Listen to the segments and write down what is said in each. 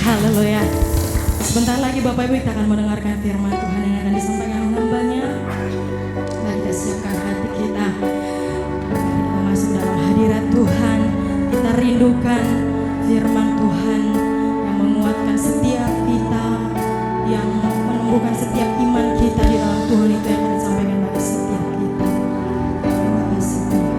Haleluya. Sebentar lagi Bapak Ibu kita akan mendengarkan firman Tuhan yang akan disampaikan oleh hamba-Nya. Mari kita siapkan hati kita. Kita masuk dalam hadirat Tuhan. Kita rindukan firman Tuhan yang menguatkan setiap kita, yang menumbuhkan setiap iman kita di dalam Tuhan. Itu yang akan disampaikan bagi setiap kita. Terima kasih Tuhan.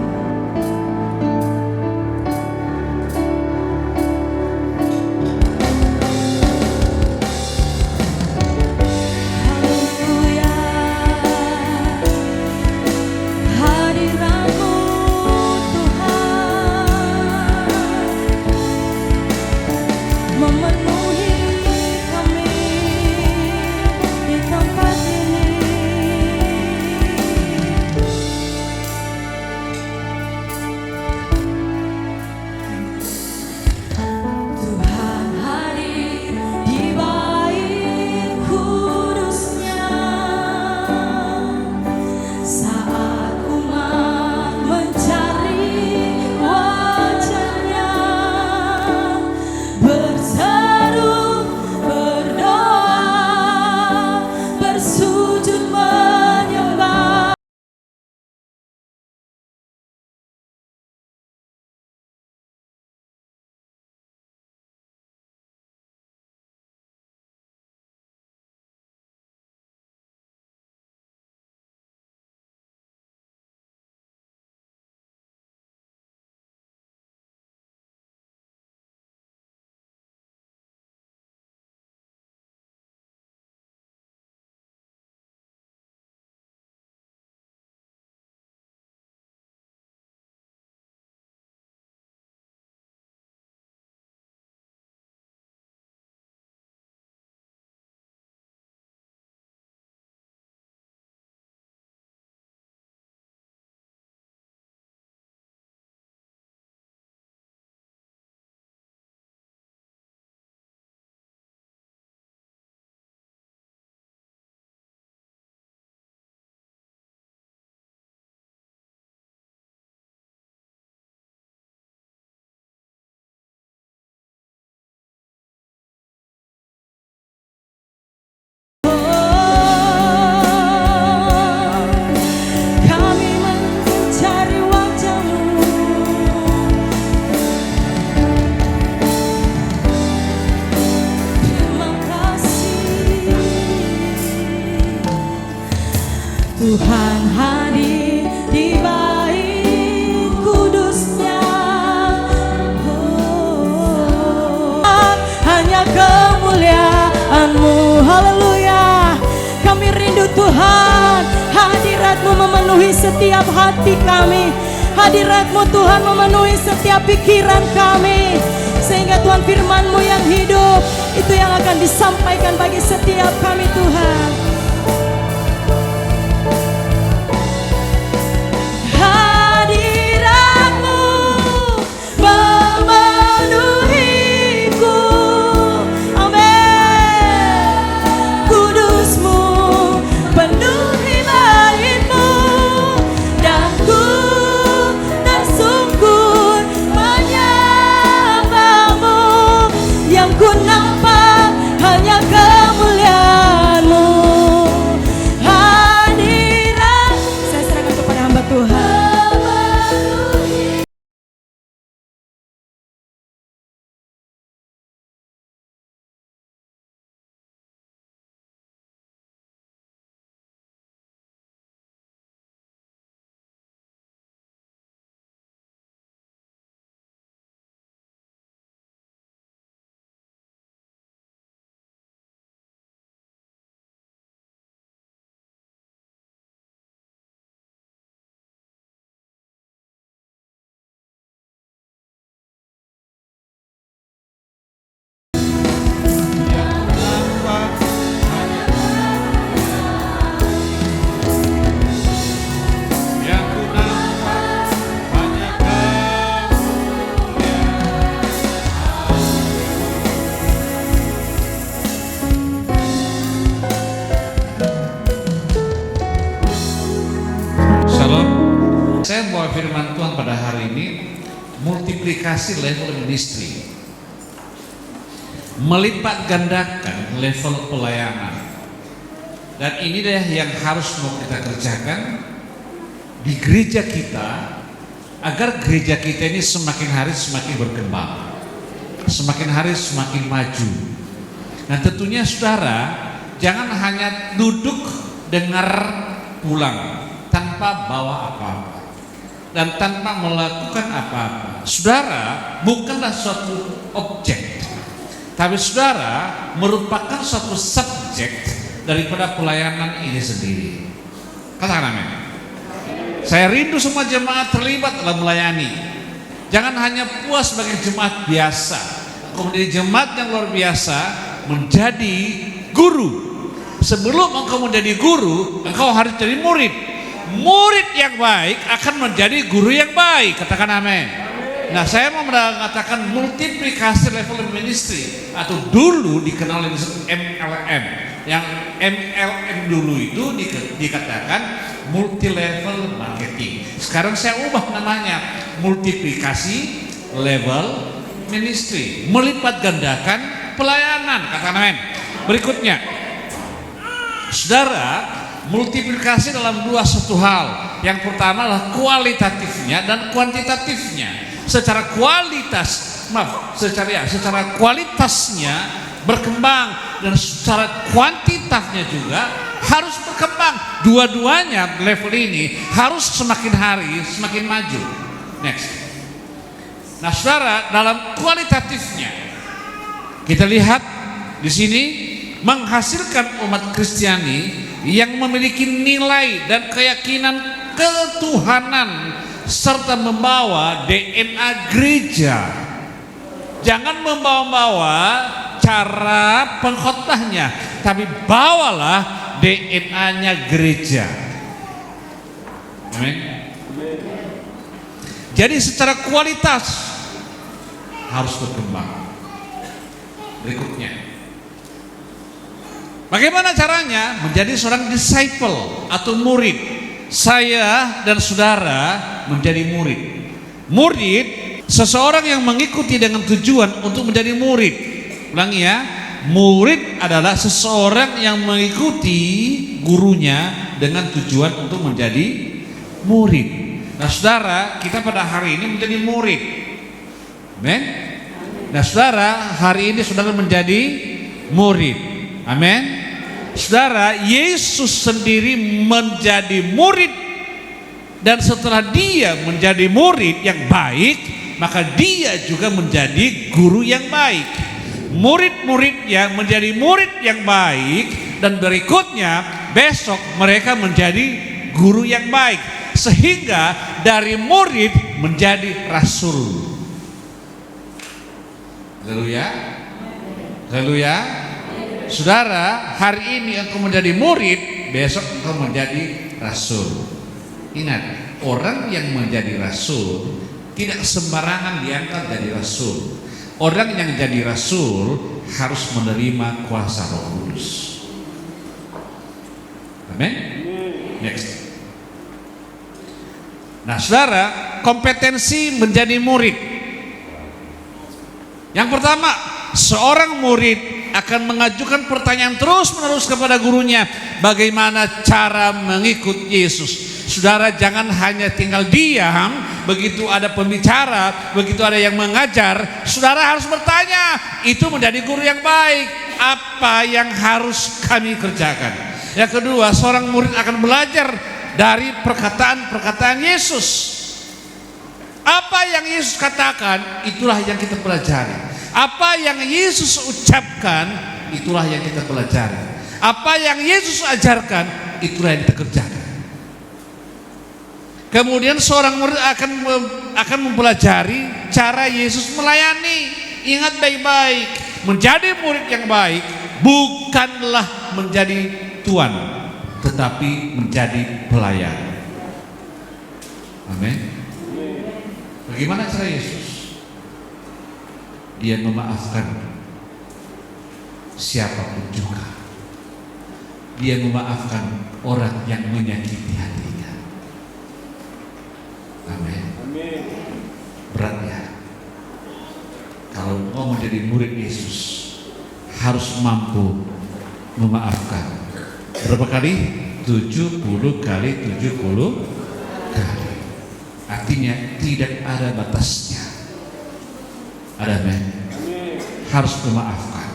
Tuhan hadir di bait kudus-Nya. Hanya kemuliaan-Mu. Haleluya. Kami rindu Tuhan, hadirat-Mu memenuhi setiap hati kami. Hadirat-Mu Tuhan memenuhi setiap pikiran kami, sehingga Tuhan firman-Mu yang hidup itu yang akan disampaikan bagi setiap kami Tuhan. Saya bawa firman Tuhan pada hari ini, multiplikasi level ministry. melipat gandakan level pelayanan. Dan ini deh yang harus mau kita kerjakan di gereja kita, agar gereja kita ini semakin hari semakin berkembang, semakin hari semakin maju. Nah tentunya saudara, jangan hanya duduk dengar pulang tanpa bawa apa-apa dan tanpa melakukan apa-apa. Saudara bukanlah suatu objek, tapi saudara merupakan suatu subjek daripada pelayanan ini sendiri. Katakan amin. Saya rindu semua jemaat terlibat dalam melayani. Jangan hanya puas sebagai jemaat biasa, kemudian jemaat yang luar biasa menjadi guru. Sebelum engkau menjadi guru, engkau harus jadi murid. Murid yang baik akan menjadi guru yang baik. Katakan amin. Nah, saya mau mengatakan multiplikasi level ministry, atau dulu dikenal dengan MLM. Yang MLM dulu itu dikatakan multi level marketing. Sekarang saya ubah namanya multiplikasi level ministry, melipat gandakan pelayanan. Katakan amin. Berikutnya, saudara, multiplikasi dalam satu hal. Yang pertama adalah kualitatifnya dan kuantitatifnya. Secara kualitasnya berkembang, dan secara kuantitasnya juga harus berkembang. Dua-duanya level ini harus semakin hari semakin maju. Next. Nah, saudara, dalam kualitatifnya kita lihat di sini menghasilkan umat Kristiani yang memiliki nilai dan keyakinan ketuhanan serta membawa DNA gereja. Jangan membawa-bawa cara pengkhotbahnya, tapi bawalah DNA-nya gereja. Amin. Jadi secara kualitas harus berkembang. Berikutnya, bagaimana caranya menjadi seorang disciple atau murid? Saya dan saudara menjadi murid. Murid, seseorang yang mengikuti dengan tujuan untuk menjadi murid. Ulangi ya, murid adalah seseorang yang mengikuti gurunya dengan tujuan untuk menjadi murid. Nah saudara, kita pada hari ini menjadi murid. Amin. Nah saudara, hari ini saudara menjadi murid. Amin. Saudara, Yesus sendiri menjadi murid, dan setelah dia menjadi murid yang baik, maka dia juga menjadi guru yang baik. Murid-muridnya menjadi murid yang baik, dan berikutnya besok mereka menjadi guru yang baik, sehingga dari murid menjadi rasul. Haleluya. Haleluya. Saudara, hari ini engkau menjadi murid, besok engkau menjadi rasul. Ingat, orang yang menjadi rasul tidak sembarangan diangkat jadi rasul. Orang yang jadi rasul harus menerima kuasa Roh Kudus. Amin. Next. Nah, saudara, kompetensi menjadi murid. Yang pertama, seorang murid akan mengajukan pertanyaan terus-menerus kepada gurunya, bagaimana cara mengikut Yesus. Saudara, jangan hanya tinggal diam begitu ada pembicara, begitu ada yang mengajar. Saudara harus bertanya. Itu menjadi guru yang baik. Apa yang harus kami kerjakan? Yang kedua, seorang murid akan belajar dari perkataan-perkataan Yesus. Apa yang Yesus katakan, itulah yang kita pelajari. Apa yang Yesus ucapkan, itulah yang kita pelajari. Apa yang Yesus ajarkan, itulah yang kita kerjakan. Kemudian seorang murid akan mempelajari cara Yesus melayani. Ingat baik-baik, menjadi murid yang baik bukanlah menjadi tuan, tetapi menjadi pelayan. Amin. Bagaimana cara Yesus? Dia memaafkan siapapun juga. Dia memaafkan orang yang menyakiti hatinya. Amin. Berat ya. Kalau mau menjadi murid Yesus, harus mampu memaafkan. Berapa kali? 70 kali 70 kali. Artinya tidak ada batasnya. Ada men? Harus memaafkan.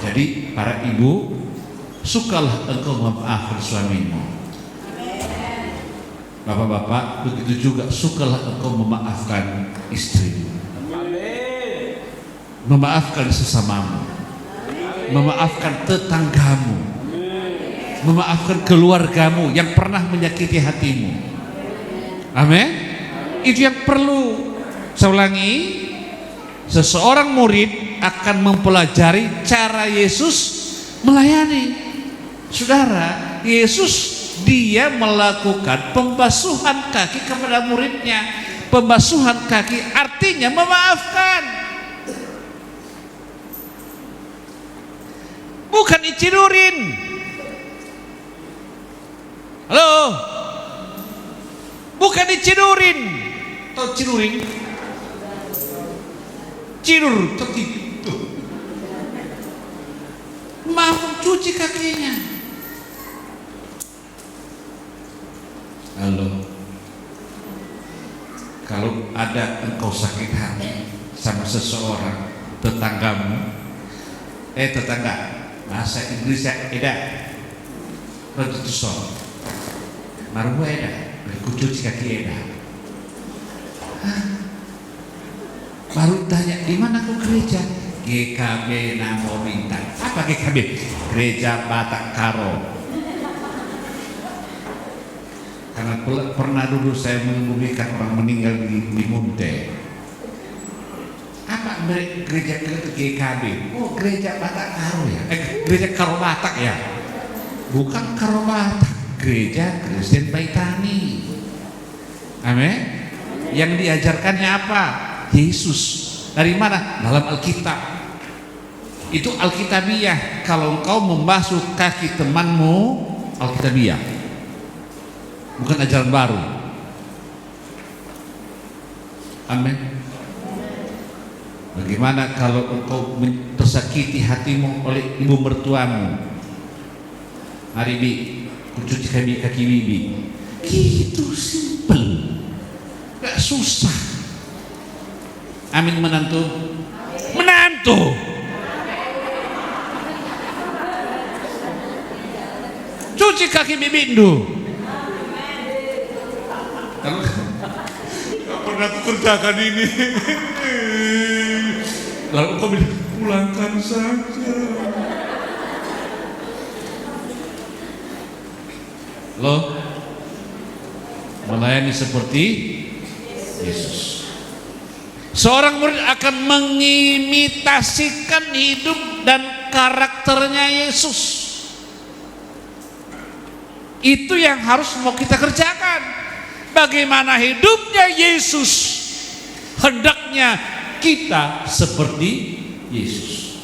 Jadi para ibu, sukalah engkau memaafkan suamimu. Bapak-bapak, begitu juga sukalah engkau memaafkan istrimu. Memaafkan sesamamu, memaafkan tetanggamu, memaafkan keluargamu yang pernah menyakiti hatimu. Amin. Itu yang perlu. Saya ulangi, seseorang murid akan mempelajari cara Yesus melayani. Saudara, Yesus dia melakukan pembasuhan kaki kepada muridnya. Pembasuhan kaki artinya memaafkan, bukan dicidurin. Halo, bukan dicidurin. Tahu cidurin? Cidur, tuh. Maaf, cuci kakinya. Halo, kalau ada engkau sakit hati sama seseorang, tetanggamu, tetangga, bahasa Inggrisnya eda, bertutur, maruah eda, berkucuci kaki eda. Baru tanya, di mana kau gereja? GKB Namo Bintang. Apa GKB? Gereja Batak Karo. Karena pernah dulu saya mengubumikan orang meninggal di Munte. Apa gereja GKB? Oh, gereja Batak Karo ya? Gereja Karo Batak ya? Bukan Karo Batak, gereja Kristen Baitani. Amin. Yang diajarkannya apa? Yesus. Dari mana? Dalam Alkitab. Itu Alkitabiah. Kalau engkau membasuh kaki temanmu, Alkitabiah, bukan ajaran baru. Amin. Bagaimana kalau engkau tersakiti hatimu oleh ibu mertuamu? Mari bi, kucuci kaki bibi. Gitu simple, gak susah. Amin menantu. Menantu. Cuci kaki bibi itu. Gak pernah aku kerjakan ini. Lalu kau bilang pulangkan saja. Loh, melayani seperti Yesus. Seorang murid akan mengimitasikan hidup dan karakternya Yesus. Itu yang harus mau kita kerjakan. Bagaimana hidupnya Yesus, hendaknya kita seperti Yesus.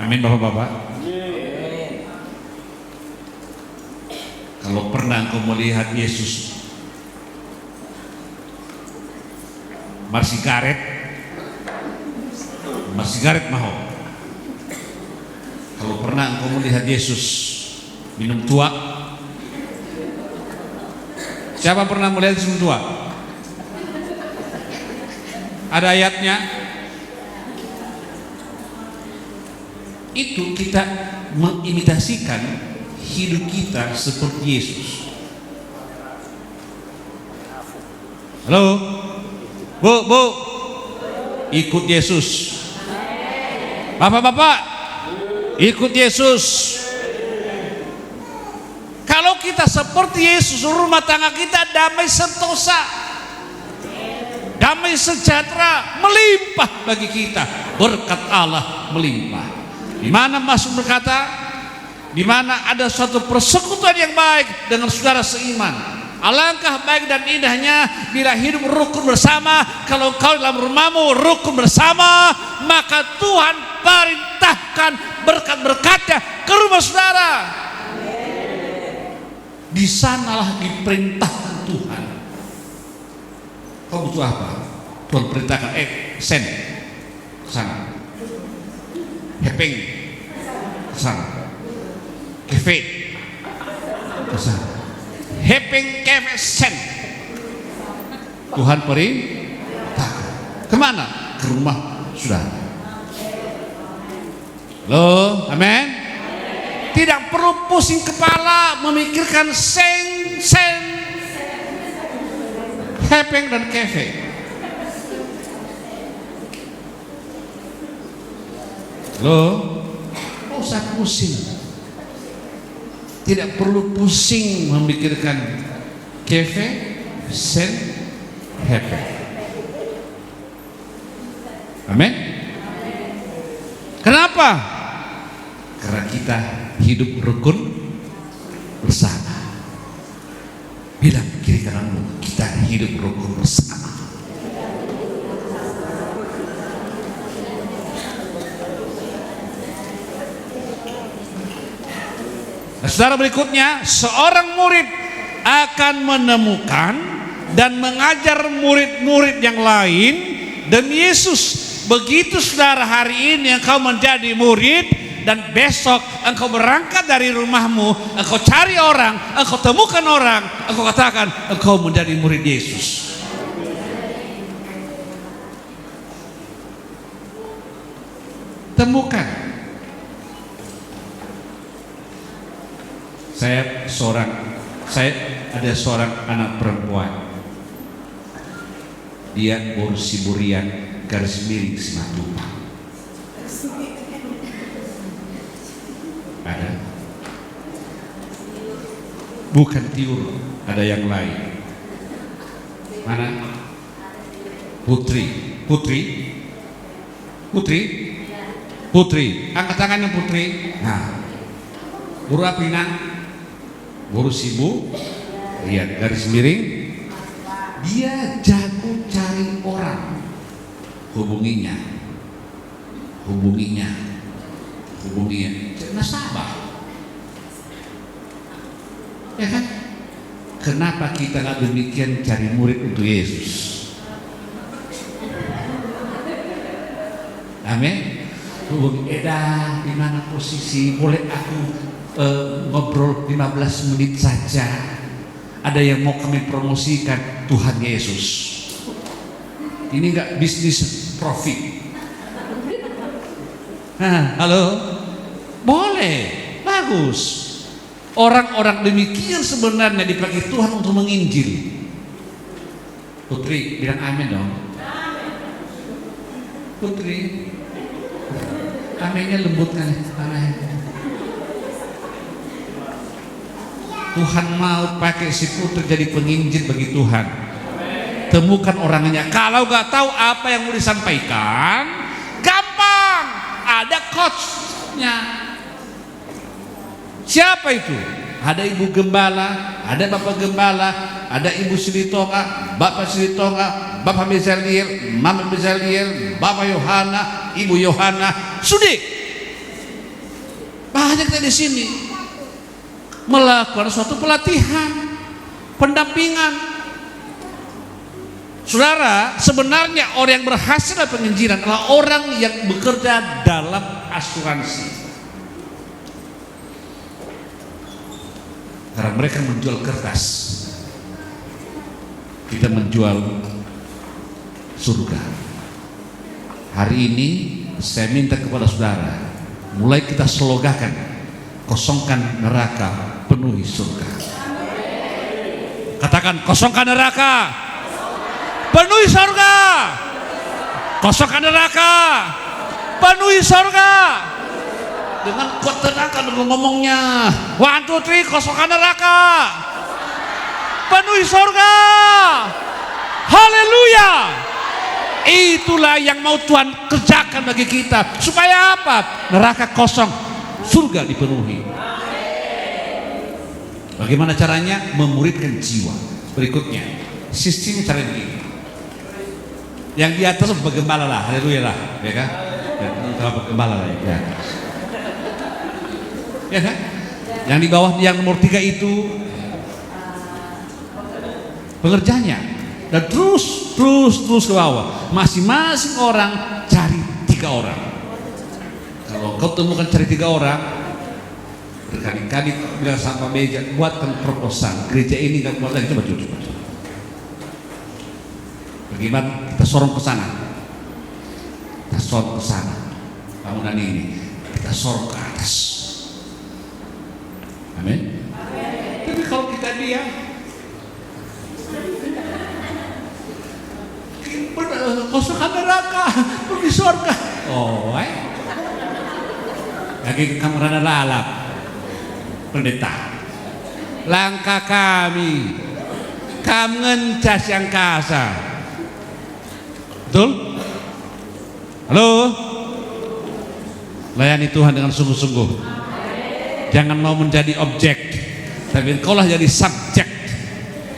Amin Bapak-bapak. Kalau pernah engkau melihat Yesus masih garet mau. Kalau pernah engkau melihat Yesus minum tua, siapa pernah melihat Yesus minum tua? Ada ayatnya. Itu kita mengimitasikan hidup kita seperti Yesus. Halo, Bu, ikut Yesus. Bapak-bapak, ikut Yesus. Kalau kita seperti Yesus, rumah tangga kita damai sentosa, damai sejahtera, melimpah bagi kita. Berkat Allah melimpah. Di mana Mazmur berkata, di mana ada suatu persekutuan yang baik dengan saudara seiman. Alangkah baik dan indahnya bila hidup rukun bersama. Kalau kau dalam rumahmu rukun bersama, maka Tuhan perintahkan berkat-berkatnya ke rumah saudara. Di sanalah diperintahkan Tuhan. Kau butuh apa? Tuhan perintahkan, send ke sana. Hepeng ke sana. Kefe ke sana. Hepeng kefe send. Tuhan perintahkan. Kemana? Ke rumah saudara. Loh, amin. Tidak perlu pusing kepala memikirkan sen, hepeng dan kefe. Loh, nggak usah pusing. Tidak perlu pusing memikirkan kefe, sen, hepeng. Amin. Kenapa? Karena kita hidup rukun bersama. Bilang kiri kananmu, kita hidup rukun bersama. Nah, saudara, berikutnya, seorang murid akan menemukan dan mengajar murid-murid yang lain demi Yesus. Begitu saudara, hari ini engkau menjadi murid dan besok engkau berangkat dari rumahmu, engkau cari orang, engkau temukan orang, engkau katakan engkau menjadi murid Yesus. Temukan. Saya ada seorang anak perempuan. Dia baru Siburian garis miring Simatupang. Ada? Bukan Tiur, ada yang lain. Mana? Putri. Angkat tangannya Putri. Nah, Guru apa ini? Guru Sibu. Lihat garis miring. Dia jago cari orang. Hubunginya. Nasabah. Ya kan? Kenapa kita nggak demikian cari murid untuk Yesus? Amin. Hubungi Eda, di mana posisi? Boleh aku ngobrol 15 menit saja? Ada yang mau kami promosikan Tuhan Yesus. Ini enggak bisnis profit. Halo? Boleh, bagus. Orang-orang demikian sebenarnya dipakai Tuhan untuk menginjil. Putri, bilang amin dong. Putri, aminnya lembutkan. Amin. Tuhan mau pakai si Putri jadi penginjil bagi Tuhan. Temukan orangnya. Kalau nggak tahu apa yang mau disampaikan, gampang. Ada coachnya. Siapa itu? Ada ibu gembala, ada bapak gembala, ada ibu Silitonga, bapak Silitonga, bapak Bezaliel, mama Bezaliel, bapak Yohana, ibu Yohana. Sudah banyak di sini melakukan suatu pelatihan, pendampingan. Saudara, sebenarnya orang yang berhasil dalam penginjilan adalah orang yang bekerja dalam asuransi. Karena mereka menjual kertas, kita menjual surga. Hari ini saya minta kepada saudara, mulai kita slogakan, kosongkan neraka, penuhi surga. Katakan, kosongkan neraka, penuhi surga. Kosongkan neraka, penuhi surga. Dengan kuat tenaga dengan ngomongnya. 1, 2, 3, kosongkan neraka, penuhi surga. Haleluya. Itulah yang mau Tuhan kerjakan bagi kita. Supaya apa? Neraka kosong, surga dipenuhi. Bagaimana caranya? Memuridkan jiwa. Berikutnya, sistem cara begini. Yang di atas bergembala lah, haleluya lah, ya kan? Ya, bergembala lah ya. Ya kan? Yang di bawah yang nomor 3 itu pengerjanya. dan terus ke bawah. Masing-masing orang cari 3 orang. Kalau kau temukan cari 3 orang, berkali-kali bilang sama meja, buatkan proposal. Gereja ini nggak buat lagi, coba. Bagaimana kita sorong ke sana? Kita sorong ke sana. Bangunan ini kita sorong ke atas. Amin. Tapi kalau kita diam, kosong neraka, pergi surga. Oh, lagi ke kamar lalap, pendeta. Langkah kami, ngencas yang kasar. Betul? Halo? Layani Tuhan dengan sungguh-sungguh. Jangan mau menjadi objek, tapi engkaulah jadi subjek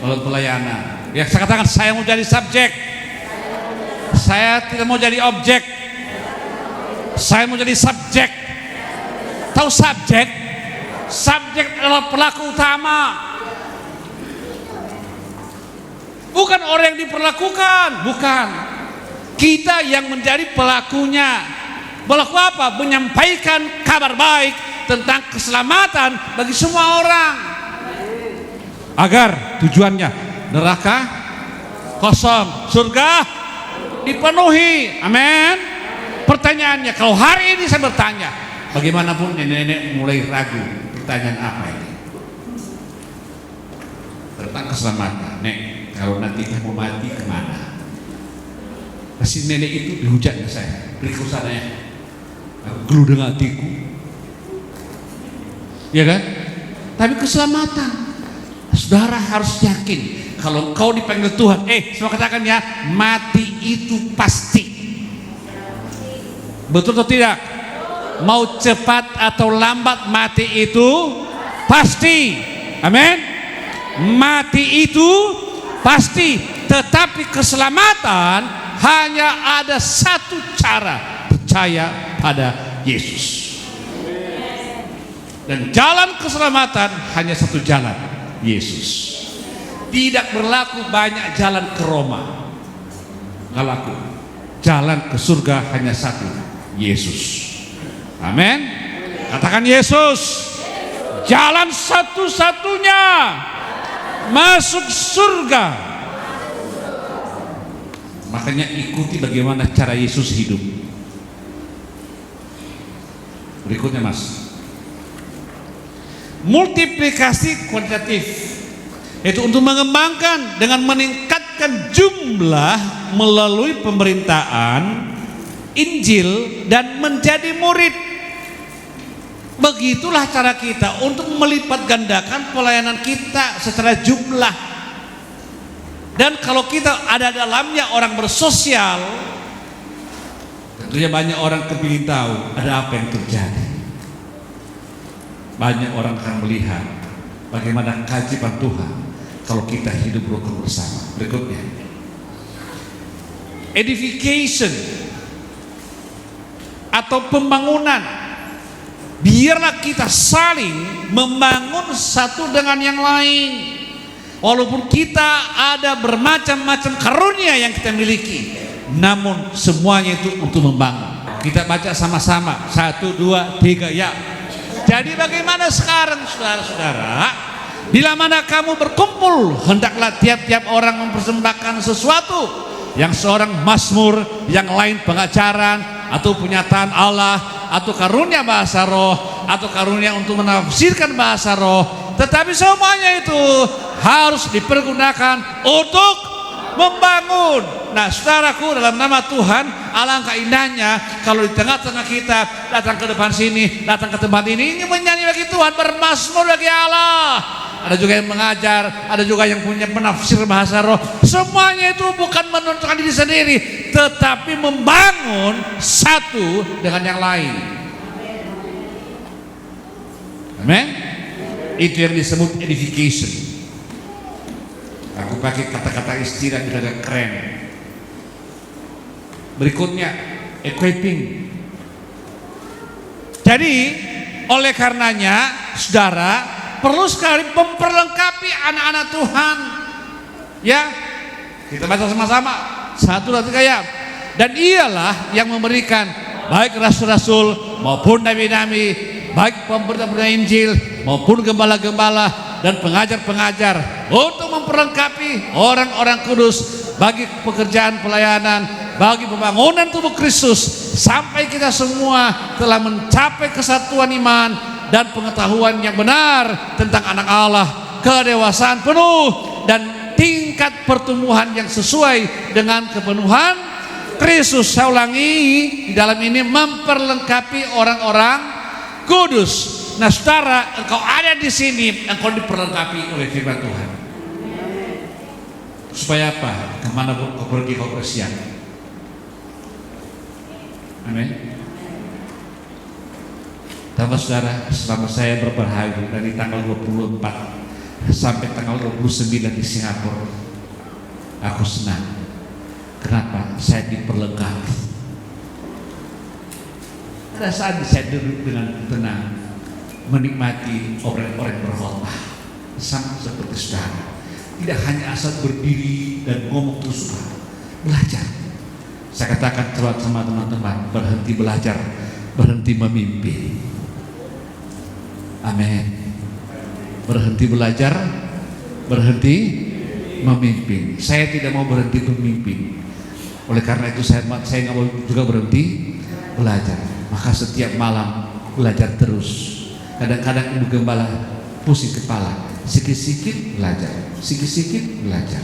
dalam pelayanan. Ya, saya katakan saya mau jadi subjek. Saya tidak mau jadi objek. Saya mau jadi subjek. Tahu subjek? Subjek adalah pelaku utama. Bukan orang yang diperlakukan, bukan. Kita yang menjadi pelakunya. Pelaku apa? Menyampaikan kabar baik tentang keselamatan bagi semua orang. Agar tujuannya neraka kosong, surga dipenuhi. Amin. Pertanyaannya, kalau hari ini saya bertanya, bagaimanapun nenek-nenek mulai ragu, pertanyaan apa ini? Tentang keselamatan. Nek, kalau nanti kamu mati kemana? Pasti nenek itu dihujat ke saya, berikut sana ya, gelu dengan hatiku, ya kan? Tapi keselamatan, saudara harus yakin kalau kau dipanggil Tuhan. Semua katakan ya, mati itu pasti. Betul atau tidak? Mau cepat atau lambat mati itu pasti. Amin. Mati itu pasti. Tetapi keselamatan hanya ada satu cara, percaya pada Yesus. Dan jalan keselamatan hanya satu jalan, Yesus. Tidak berlaku banyak jalan ke Roma, nggak laku. Jalan ke surga hanya satu, Yesus. Amin. Katakan Yesus. Jalan satu-satunya masuk surga. Makanya ikuti bagaimana cara Yesus hidup. Berikutnya Mas, multiplikasi kuantitatif, yaitu untuk mengembangkan dengan meningkatkan jumlah melalui pemberitaan Injil dan menjadi murid. Begitulah cara kita untuk melipat gandakan pelayanan kita secara jumlah. Dan kalau kita ada dalamnya orang bersosial, tentunya banyak orang kepingin tahu ada apa yang terjadi. Banyak orang akan melihat bagaimana keajaiban Tuhan kalau kita hidup rukun bersama. Berikutnya, edification atau pembangunan. Biarlah kita saling membangun satu dengan yang lain. Walaupun kita ada bermacam-macam karunia yang kita miliki, namun semuanya itu untuk membangun. Kita baca sama-sama, 1, 2, 3, ya. Jadi bagaimana sekarang saudara-saudara? Bila mana kamu berkumpul, hendaklah tiap-tiap orang mempersembahkan sesuatu. Yang seorang mazmur, yang lain pengajaran, atau penyataan Allah, atau karunia bahasa roh, atau karunia untuk menafsirkan bahasa roh. Tetapi semuanya itu harus dipergunakan untuk membangun. Nah, saudaraku, dalam nama Tuhan, alangkah indahnya kalau di tengah-tengah kita datang ke depan sini, datang ke tempat ini menyanyi bagi Tuhan, bermazmur bagi Allah. Ada juga yang mengajar, ada juga yang punya penafsir bahasa roh. Semuanya itu bukan menentukan diri sendiri, tetapi membangun satu dengan yang lain. Amin. Itu yang disebut edification. Aku pakai kata-kata istilah yang agak keren. Berikutnya, equipping. Jadi, oleh karenanya, saudara perlu sekali memperlengkapi anak-anak Tuhan. Ya, Kita baca sama-sama. 1, 2, 3 ya. Dan ialah yang memberikan baik rasul-rasul maupun nabi-nabi, baik pemberita-pemberita Injil maupun gembala-gembala dan pengajar-pengajar untuk memperlengkapi orang-orang kudus bagi pekerjaan pelayanan, bagi pembangunan tubuh Kristus, sampai kita semua telah mencapai kesatuan iman dan pengetahuan yang benar tentang anak Allah, kedewasaan penuh dan tingkat pertumbuhan yang sesuai dengan kepenuhan Kristus. Saya ulangi, di dalam ini memperlengkapi orang-orang kudus. Nah, saudara, engkau ada di sini, engkau diperlengkapi oleh firman Tuhan. Supaya apa? Kemana pun kau pergi, kau bersiap. Amin. Tahu saudara, selama saya berbahagia dari tanggal 24 sampai tanggal 29 di Singapura, aku senang. Kenapa? Saya diperlengkapi. Ada saat saya duduk dengan tenang, menikmati orang-orang berkhotbah, sama seperti saudara. Tidak hanya asal berdiri dan ngomong terus, belajar. Saya katakan sama teman-teman, berhenti belajar, berhenti memimpin. Amin. Berhenti belajar, berhenti memimpin. Saya tidak mau berhenti memimpin. Oleh karena itu saya nggak mau juga berhenti belajar. Maka setiap malam belajar terus. Kadang-kadang ibu gembala pusing kepala, sikit-sikit belajar, sikit-sikit belajar.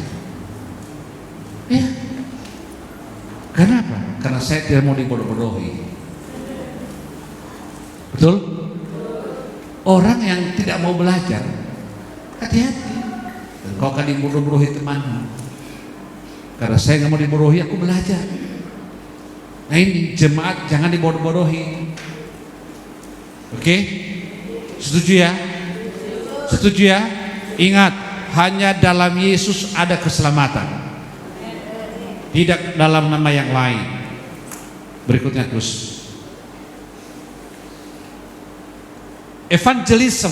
Ya. Kenapa? Karena saya tidak mau dibodoh-bodohi. Betul? Orang yang tidak mau belajar, hati-hati. Kau akan dibodoh-bodohi temanmu. Karena saya nggak mau dibodohi, aku belajar. Nah ini jemaat jangan dibodoh-bodohi. Oke? Setuju ya? Setuju ya? Ingat, hanya dalam Yesus ada keselamatan, tidak dalam nama yang lain. Berikutnya terus. Evangelism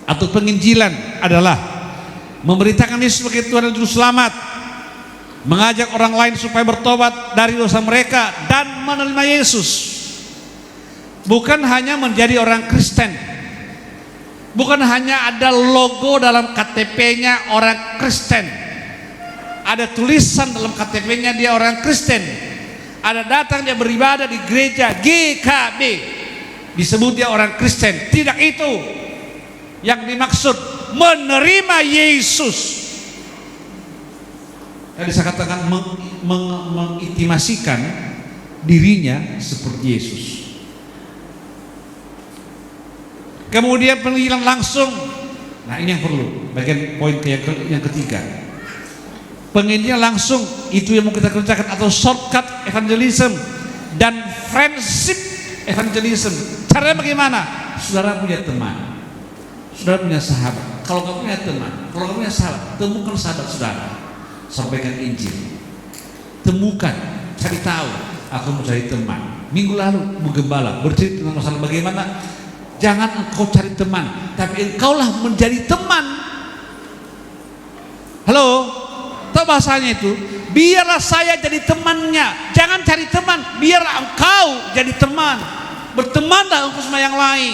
atau penginjilan adalah memberitakan Yesus sebagai Tuhan dan Juru Selamat, mengajak orang lain supaya bertobat dari dosa mereka dan menerima Yesus. Bukan hanya menjadi orang Kristen, bukan hanya ada logo dalam KTP-nya orang Kristen, ada tulisan dalam KTP-nya dia orang Kristen, ada datang dia beribadah di gereja GKB, disebut dia orang Kristen. Tidak itu yang dimaksud menerima Yesus. Tadi saya katakan mengintimasikan dirinya seperti Yesus. Kemudian penginjilan langsung. Nah ini yang perlu, bagian poin yang ketiga. Penginjilan langsung itu yang mau kita kerjakan, atau shortcut evangelism dan friendship evangelism. Caranya bagaimana? Saudara punya teman, saudara punya sahabat. Kalau kamu punya teman, kalau kamu punya sahabat, temukan sahabat saudara, sampaikan Injil. Temukan, cari tahu. Aku mau cari teman. Minggu lalu Bu Gembala bercerita tentang masalah bagaimana jangan engkau cari teman, tapi engkaulah menjadi teman. Halo, tahu bahasanya itu? Biarlah saya jadi temannya. Jangan cari teman, biarlah engkau jadi teman. Bertemanlah engkau sama yang lain.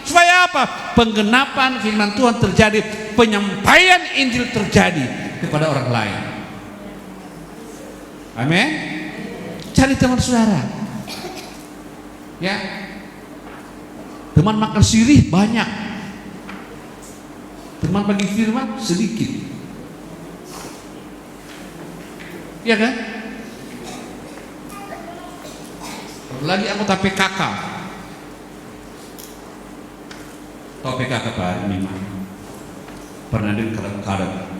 Supaya apa? Penggenapan firman Tuhan terjadi, penyampaian Injil terjadi kepada orang lain. Amin. Cari teman saudara. Ya. Teman makan sirih banyak, teman bagi firman sedikit. Ya kan? Lagi anggota PKK. Tahu PKK Pak? Memang pernah dengar kadang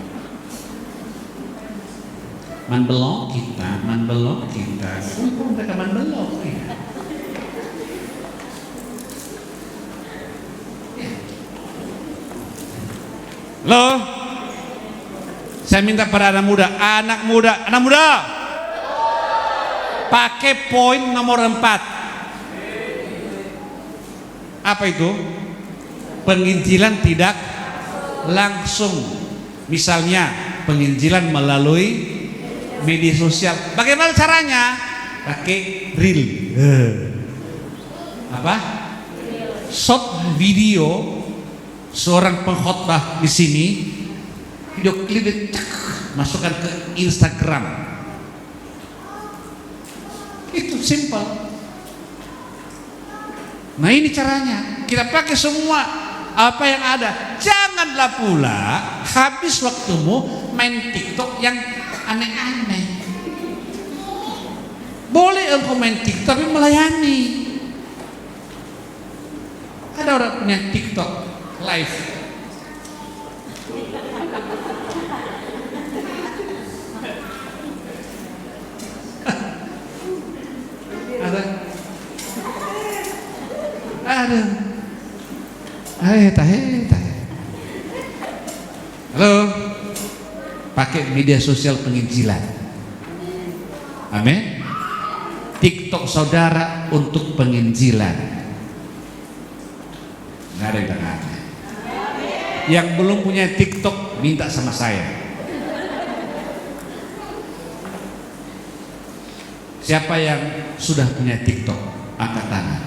manbelok kita, mereka manbelok ya. Loh, saya minta pada anak muda, pakai poin nomor 4. Apa itu? Penginjilan tidak langsung. Misalnya penginjilan melalui media sosial. Bagaimana caranya? Pakai reel. Apa? Short video seorang pengkhotbah di sini, video klip masukkan ke Instagram. Itu simple. Nah ini caranya. Kita pakai semua apa yang ada. Janganlah pula habis waktumu main TikTok yang aneh-aneh. Boleh engkau main TikTok tapi melayani. Ada orang punya TikTok live. Ada. Halo. Pakai media sosial penginjilan. Amin. TikTok saudara untuk penginjilan. Nggak ada yang tangannya. Yang belum punya TikTok minta sama saya. Siapa yang sudah punya TikTok angkat tangan.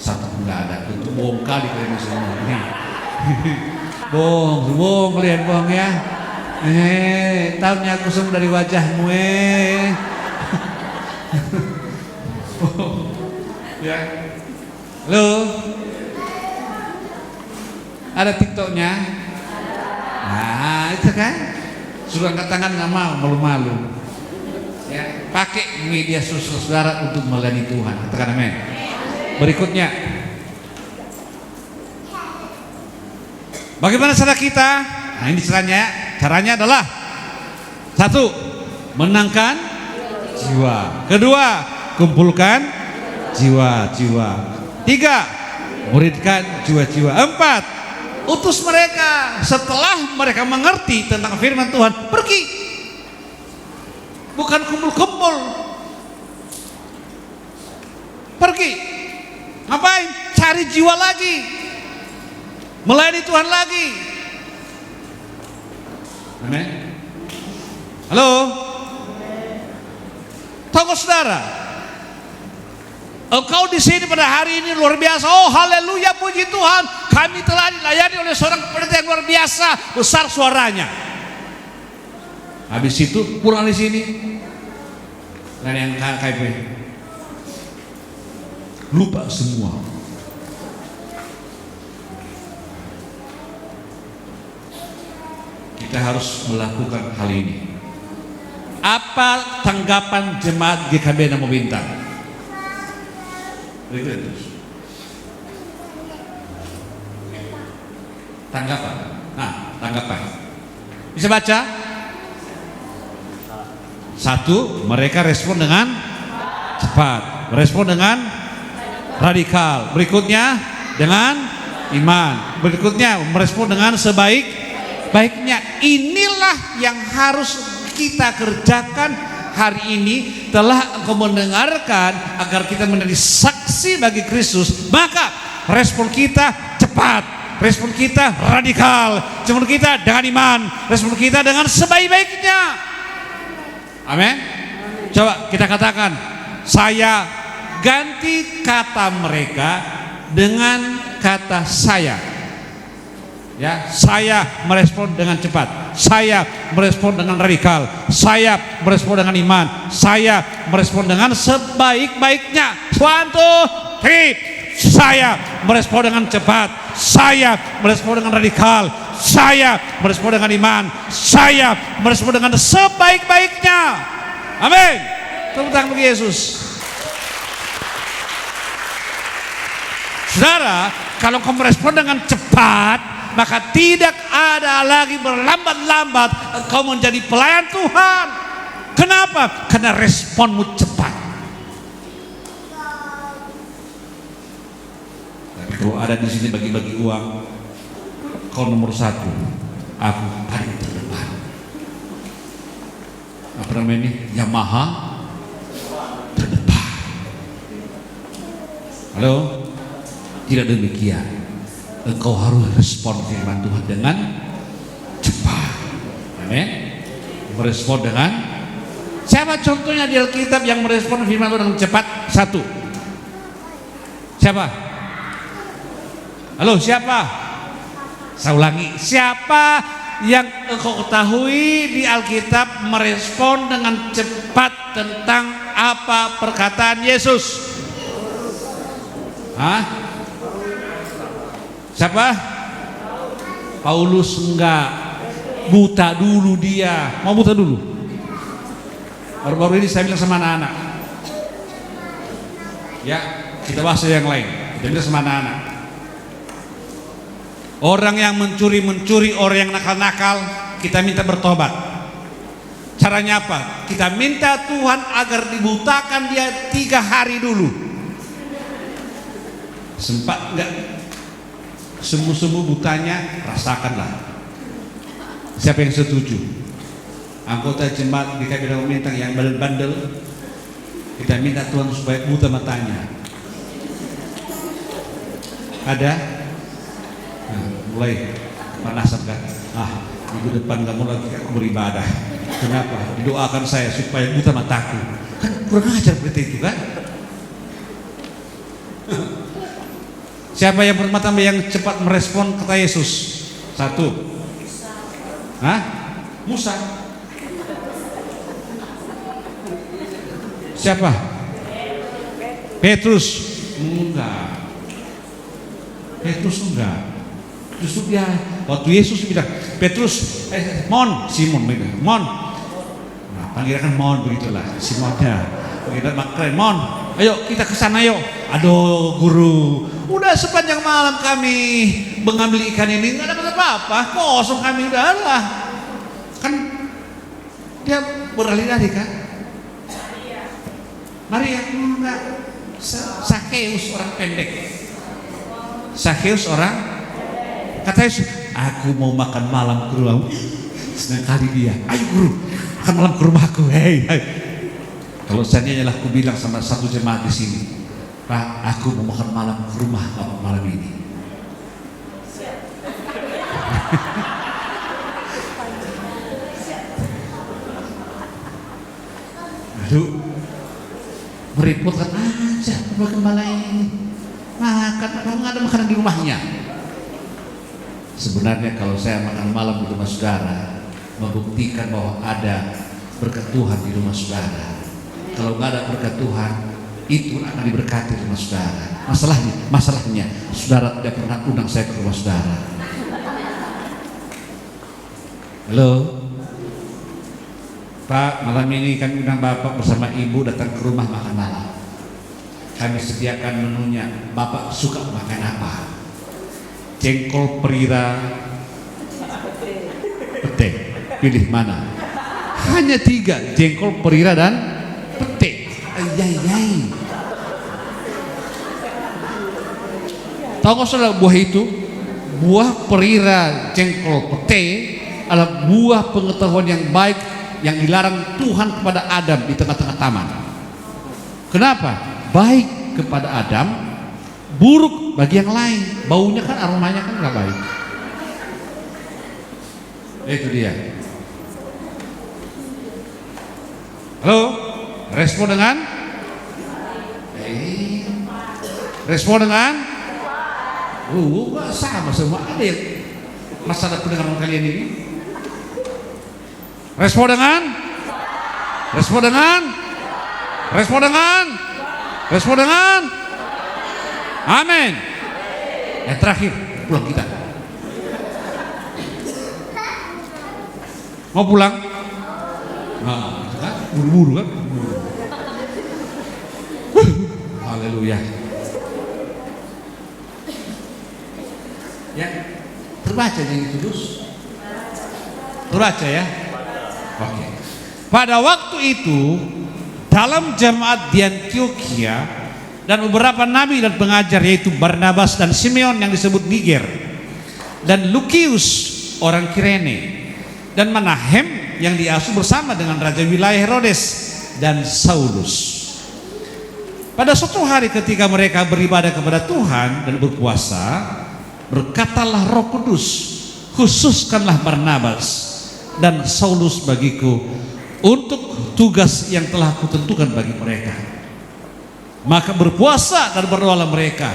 Satu pun nggak ada. Untuk bohong kali kalian semua. Bohong kalian bohong ya. Tahunya aku semua dari wajahmu ya. Halo. Ada TikToknya? Nah itu kan. Suruh angkat tangan nggak mau, malu-malu. Ya, pakai media sosial saudara untuk melayani Tuhan. Katakan amin. Berikutnya, bagaimana cara kita? Nah ini caranya. Caranya adalah satu, menangkan jiwa. Kedua, kumpulkan jiwa-jiwa. Tiga, muridkan jiwa-jiwa. Empat, utus mereka. Setelah mereka mengerti tentang firman Tuhan, pergi. Bukan kumpul-kumpul. Pergi. Ngapain? Cari jiwa lagi. Melayani Tuhan lagi. Amin. Halo. Tunggu saudara. Engkau di sini pada hari ini luar biasa. Oh haleluya, puji Tuhan. Kami telah dilayani oleh seorang pendeta yang luar biasa, besar suaranya. Habis itu pulang di sini. Dan yang KKP lupa semua. Kita harus melakukan hal ini. Apa tanggapan jemaat GKB Namo Bintang? Tanggapan. Nah, tanggapan. Bisa baca? Satu, mereka respon dengan cepat. Respon dengan radikal. Berikutnya dengan iman. Berikutnya merespon dengan sebaik-baiknya. Inilah yang harus kita kerjakan hari ini. Telah engkau mendengarkan agar kita menjadi saksi bagi Kristus, maka respon kita cepat, respon kita radikal, respon kita dengan iman, respon kita dengan sebaik-baiknya. Amin. Coba kita katakan, saya ganti kata mereka dengan kata saya. Ya, saya merespon dengan cepat, saya merespon dengan radikal, saya merespon dengan iman, saya merespon dengan sebaik-baiknya. 1, 2, 3. Saya merespon dengan cepat, saya merespon dengan radikal, saya merespon dengan iman, saya merespon dengan sebaik-baiknya. Amin. Tepuk tangan bagi Yesus. Saudara, kalau kamu merespon dengan cepat, maka tidak ada lagi berlambat-lambat engkau menjadi pelayan Tuhan. Kenapa? Karena responmu cepat. Tapi kalau ada di sini bagi-bagi uang, kau nomor 1, aku paling terdepan. Apa namanya? Yamaha terdepan. Halo? Tidak demikian. Engkau harus respon firman Tuhan dengan cepat. Amin. Merespon dengan Siapa contohnya di Alkitab yang merespon firman Tuhan dengan cepat? Satu. Siapa? Halo, siapa? Saya ulangi, siapa yang engkau ketahui di Alkitab merespon dengan cepat tentang apa perkataan Yesus? Hah? Siapa? Paulus enggak, buta dulu dia. Mau buta dulu? Baru-baru ini saya bilang sama anak-anak, ya kita bahas yang lain. Kita bilang sama anak-anak, orang yang mencuri, orang yang nakal-nakal, kita minta bertobat. Caranya apa? Kita minta Tuhan agar dibutakan dia 3 hari dulu. Sempat enggak sembuh-sembuh butanya, rasakanlah. Siapa yang setuju? Anggota jemaat di Kabupaten Mintang yang bandel-bandel, kita minta Tuhan supaya buta matanya. Ada? Nah, mulai panasan kan? Minggu depan kamu lagi aku beribadah. Kenapa? Didoakan saya supaya buta mataku. Kan kurang ajar berita itu kan? Siapa yang bermata yang cepat merespon kata Yesus? Satu. Musa. Siapa? Petrus. Enggak. Petrus enggak. Justru dia waktu Yesus bilang, Petrus, Simon bilang, Mon. Nah, panggilan Mon begitulah, Simonnya. Panggilan keren, Mon. Ayo kita ke sana yuk. Aduh guru, udah sepanjang malam kami mengambil ikan ini nggak dapat apa-apa, kosong kami udahlah. Kan dia beralih-alih kan? Maria enggak. Sakeus orang pendek. Sakeus orang kata Yesus, aku mau makan malam ke rumahmu. Senang kali dia, ayo guru, makan malam ke rumahku. Hei. Kalau seandainya aku bilang sama satu jemaat di sini, Pak, aku mau makan malam ke rumah malam ini. Aduh, merepotkan aja bagaimana ini makan, kalau nggak ada makanan di rumahnya. Sebenarnya kalau saya makan malam di rumah saudara, membuktikan bahwa ada berkat Tuhan di rumah saudara. Kalau nggak ada berkat Tuhan, itu akan diberkati rumah saudara. Masalahnya, saudara tidak pernah undang saya ke rumah saudara. Halo, Pak, malam ini kami undang Bapak bersama Ibu datang ke rumah makan malam. Kami sediakan menunya. Bapak suka makan apa? Jengkol, perira, pete. Pilih mana? Hanya 3, jengkol, perira, dan pete. Ayai. Tahu nggak saudara buah itu? Buah perira, jengkol, pete adalah buah pengetahuan yang baik yang dilarang Tuhan kepada Adam di tengah-tengah taman. Kenapa? Baik kepada Adam, buruk bagi yang lain. Baunya kan, aromanya kan nggak baik. Itu dia. Halo, respon dengan? Respon dengan? Sama semua. Ada yang masalah pendengaran kalian ini? Respon dengan? Respon dengan? Respon dengan? Respon dengan? Amin. Yang terakhir, pulang kita. Mau pulang? Buru-buru kan? Haleluya. Ya, terbaca yang tulus. Terbaca ya. Oke. Pada waktu itu dalam jemaat di Antioquia dan beberapa nabi dan pengajar yaitu Barnabas dan Simeon yang disebut Niger dan Lukius orang Kirene dan Manahem yang diasuh bersama dengan raja wilayah Herodes dan Saulus. Pada suatu hari ketika mereka beribadah kepada Tuhan dan berpuasa, berkatalah Roh Kudus, khususkanlah Barnabas dan Saulus bagiku untuk tugas yang telah kutentukan bagi mereka. Maka berpuasa dan berdoalah mereka,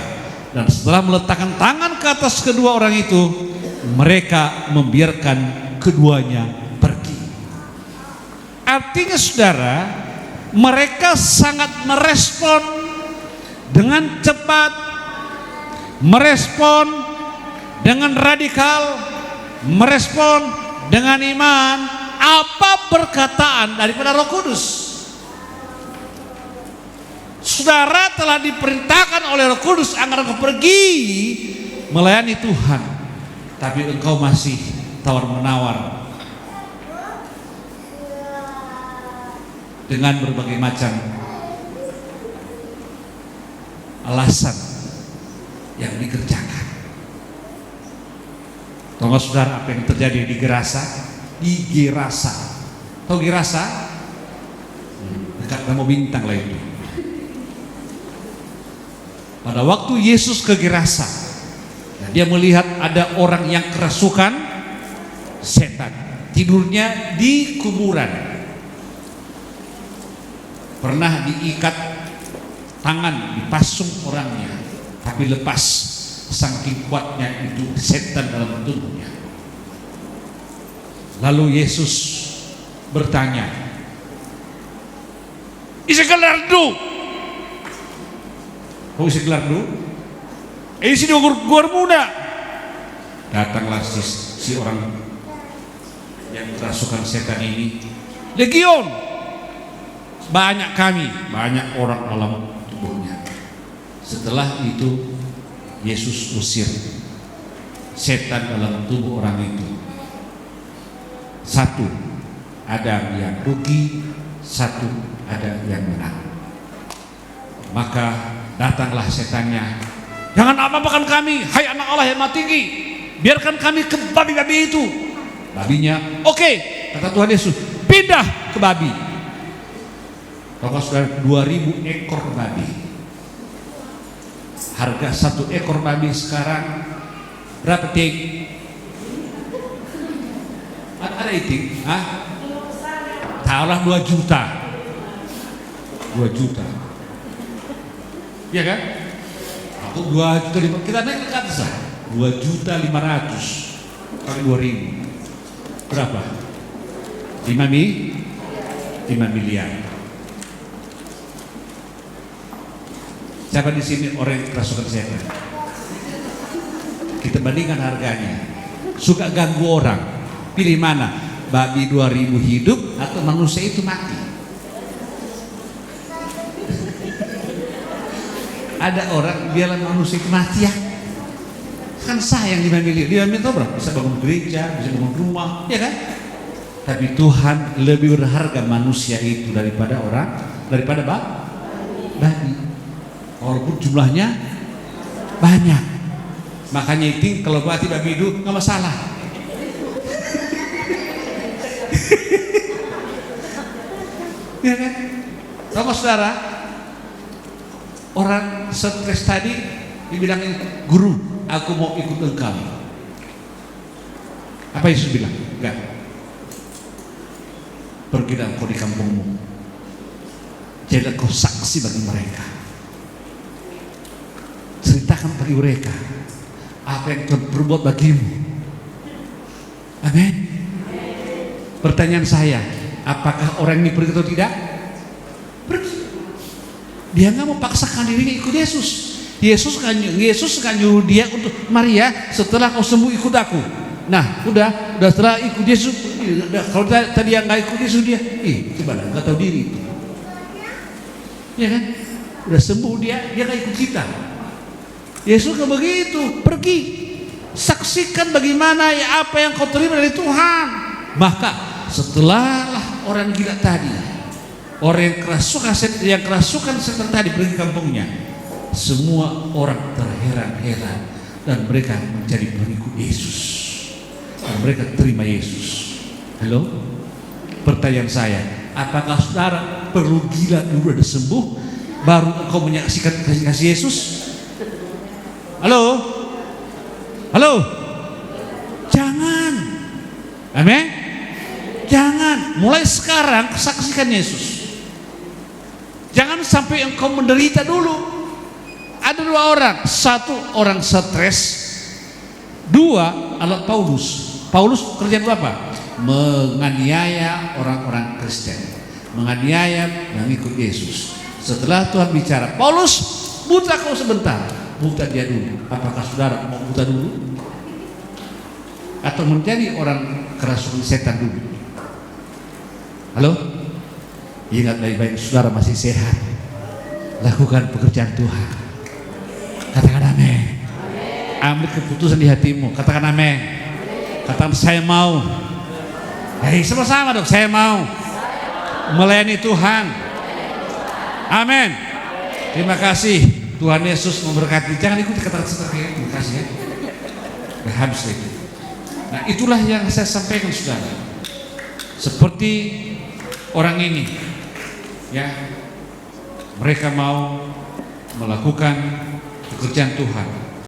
dan setelah meletakkan tangan ke atas kedua orang itu, mereka membiarkan keduanya pergi. Artinya saudara, mereka sangat merespon dengan cepat, merespon dengan radikal, merespon dengan iman apa perkataan daripada Roh Kudus. Saudara telah diperintahkan oleh Roh Kudus agar engkau pergi melayani Tuhan, tapi engkau masih tawar-menawar dengan berbagai macam alasan yang dikerjakan. Tahu nggak saudara apa yang terjadi di Gerasa? Di Gerasa, tahu Gerasa? Dekat Ramo Bintang lah itu. Pada waktu Yesus ke Gerasa, dia melihat ada orang yang kerasukan setan, tidurnya di kuburan, pernah diikat tangan, dipasung orangnya, tapi lepas, saking kuatnya itu setan dalam tubuhnya. Lalu Yesus bertanya, "Isi gelardu?" "Oh, isi gelardu? Isi gor muda." Datanglah si orang yang kerasukan setan ini, "Legion, banyak kami, banyak orang dalam tubuhnya." Setelah itu Yesus usir setan dalam tubuh orang itu. Satu ada yang rugi, satu ada yang menang. Maka datanglah setannya, "Jangan apa-apakan kami, hai anak Allah yang maha tinggi, biarkan kami ke babi-babi itu." Babinya, "Oke," kata Tuhan Yesus, "pindah ke babi." Maka sudah 2000 ekor babi. Harga satu ekor babi sekarang berapa, Ting? Ada itu? Taruhlah 2 juta. 2 juta. Iya kan? Aku 2 juta, kita naik ke atas lah. 2.500.000 kali 2.000 berapa? 5 miliar. Siapa di sini orang yang kerasukan setan? Kita bandingkan harganya. Suka ganggu orang, pilih mana? Babi 2.000 hidup atau manusia itu mati? Ada orang biarlah manusia itu mati ya, kan sayang 5 miliar. 5 miliar berapa? Bisa bangun gereja, bisa bangun rumah, ya kan? Tapi Tuhan lebih berharga manusia itu daripada orang, daripada babi. Walaupun jumlahnya banyak. Makanya itu kalau mati babi itu nggak masalah. Ya kan? Sama saudara, orang stres tadi dibilangin, "Guru, aku mau ikut engkau." Apa Yesus bilang? Enggak. "Pergilah engkau di kampungmu, jadilah kau saksi bagi mereka. Ceritakan bagi mereka apa yang Tuhan perbuat bagimu." Amin. Pertanyaan saya, apakah orang ini pergi atau tidak? Pergi. Dia nggak mau paksakan dirinya ikut Yesus. Yesus kan nyuruh dia untuk, "Maria, setelah kau sembuh ikut aku." Nah, udah setelah ikut Yesus. Kalau tadi yang nggak ikut Yesus, dia, coba nggak tahu diri itu. Ya kan? Udah sembuh dia nggak ikut kita. Yesus nggak begitu, pergi, saksikan bagaimana ya apa yang kau terima dari Tuhan. Maka setelah orang gila tadi, orang yang kerasukan setan tadi pergi kampungnya, semua orang terheran-heran dan mereka menjadi pengikut Yesus dan mereka terima Yesus. Halo, pertanyaan saya, apakah saudara perlu gila dulu ada sembuh baru engkau menyaksikan kasih Yesus? Halo, jangan, amin, jangan. mulai sekarang saksikan Yesus. Jangan sampai engkau menderita dulu. Ada dua orang, satu orang stres, dua adalah Paulus. Paulus kerjaan apa? Menganiaya orang-orang Kristen, menganiaya mengikut Yesus. Setelah Tuhan bicara, Paulus buta kau sebentar, buta dia dulu. Apakah saudara mau buta dulu? Atau menjadi orang kerasukan setan dulu? Halo? Ingat baik-baik, saudara masih sehat. Lakukan pekerjaan Tuhan. Katakan amin. Ambil keputusan di hatimu. Katakan amin. Katakan saya mau. Hei, sama-sama dong, saya mau melayani Tuhan. Amin. Terima kasih. Tuhan Yesus memberkati. Jangan ikuti kata-kata seperti itu. Terima kasih ya. Udah habis lagi. Nah, itulah yang saya sampaikan saudara. Seperti orang ini, ya, mereka mau melakukan pekerjaan Tuhan.